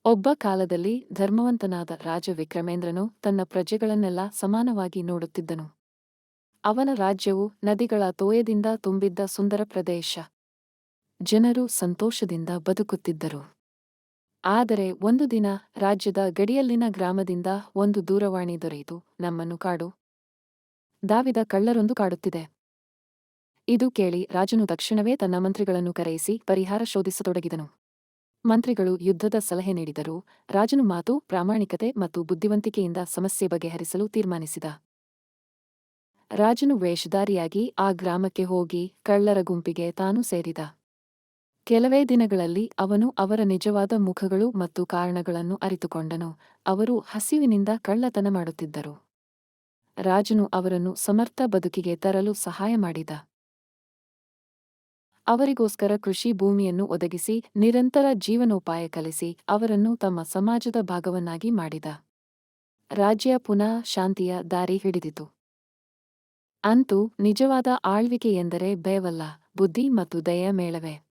ಒಬ್ಬ ಕಾಲದಲ್ಲಿ ಧರ್ಮವಂತನಾದ ರಾಜ ವಿಕ್ರಮೇಂದ್ರನು ತನ್ನ ಪ್ರಜೆಗಳನ್ನೆಲ್ಲ ಸಮಾನವಾಗಿ ನೋಡುತ್ತಿದ್ದನು. ಅವನ ರಾಜ್ಯವು ನದಿಗಳ ತೋಯದಿಂದ ತುಂಬಿದ್ದ ಸುಂದರ ಪ್ರದೇಶ. ಜನರು ಸಂತೋಷದಿಂದ ಬದುಕುತ್ತಿದ್ದರು. ಆದರೆ ಒಂದು ದಿನ ರಾಜ್ಯದ ಗಡಿಯಲ್ಲಿನ ಗ್ರಾಮದಿಂದ ಒಂದು ದೂರವಾಣಿ ದೊರೆಯಿತು. ನಮ್ಮನ್ನು ಕಾಡು ದಾವಿದ ಕಳ್ಳರೊಂದು ಕಾಡುತ್ತಿದೆ. ಇದು ಕೇಳಿ ರಾಜನು ತಕ್ಷಣವೇ ತನ್ನ ಮಂತ್ರಿಗಳನ್ನು ಕರೆಯಿಸಿ ಪರಿಹಾರ ಶೋಧಿಸತೊಡಗಿದನು. ಮಂತ್ರಿಗಳು ಯುದ್ಧದ ಸಲಹೆ ನೀಡಿದರು. ರಾಜನು ಮಾತು, ಪ್ರಾಮಾಣಿಕತೆ ಮತ್ತು ಬುದ್ಧಿವಂತಿಕೆಯಿಂದ ಸಮಸ್ಯೆ ಬಗೆಹರಿಸಲು ತೀರ್ಮಾನಿಸಿದ. ರಾಜನು ವೇಷಧಾರಿಯಾಗಿ ಆ ಗ್ರಾಮಕ್ಕೆ ಹೋಗಿ ಕಳ್ಳರ ಗುಂಪಿಗೆ ತಾನು ಸೇರಿದ. ಕೆಲವೇ ದಿನಗಳಲ್ಲಿ ಅವನು ಅವರ ನಿಜವಾದ ಮುಖಗಳು ಮತ್ತು ಕಾರಣಗಳನ್ನು ಅರಿತುಕೊಂಡನು. ಅವರು ಹಸಿವಿನಿಂದ ಕಳ್ಳತನ ಮಾಡುತ್ತಿದ್ದರು. ರಾಜನು ಅವರನ್ನು ಸಮರ್ಥ ಬದುಕಿಗೆ ತರಲು ಸಹಾಯ ಮಾಡಿದ. ಅವರಿಗೋಸ್ಕರ ಕೃಷಿ ಭೂಮಿಯನ್ನು ಒದಗಿಸಿ ನಿರಂತರ ಜೀವನೋಪಾಯ ಕಲಿಸಿ ಅವರನ್ನು ತಮ್ಮ ಸಮಾಜದ ಭಾಗವನ್ನಾಗಿ ಮಾಡಿದ. ರಾಜ್ಯ ಪುನಃ ಶಾಂತಿಯ ದಾರಿ ಹಿಡಿದಿತು. ಅಂತೂ ನಿಜವಾದ ಆಳ್ವಿಕೆ ಎಂದರೆ ಭಯವಲ್ಲ, ಬುದ್ಧಿ ಮತ್ತು ದಯೆಯ ಮೇಳವೇ.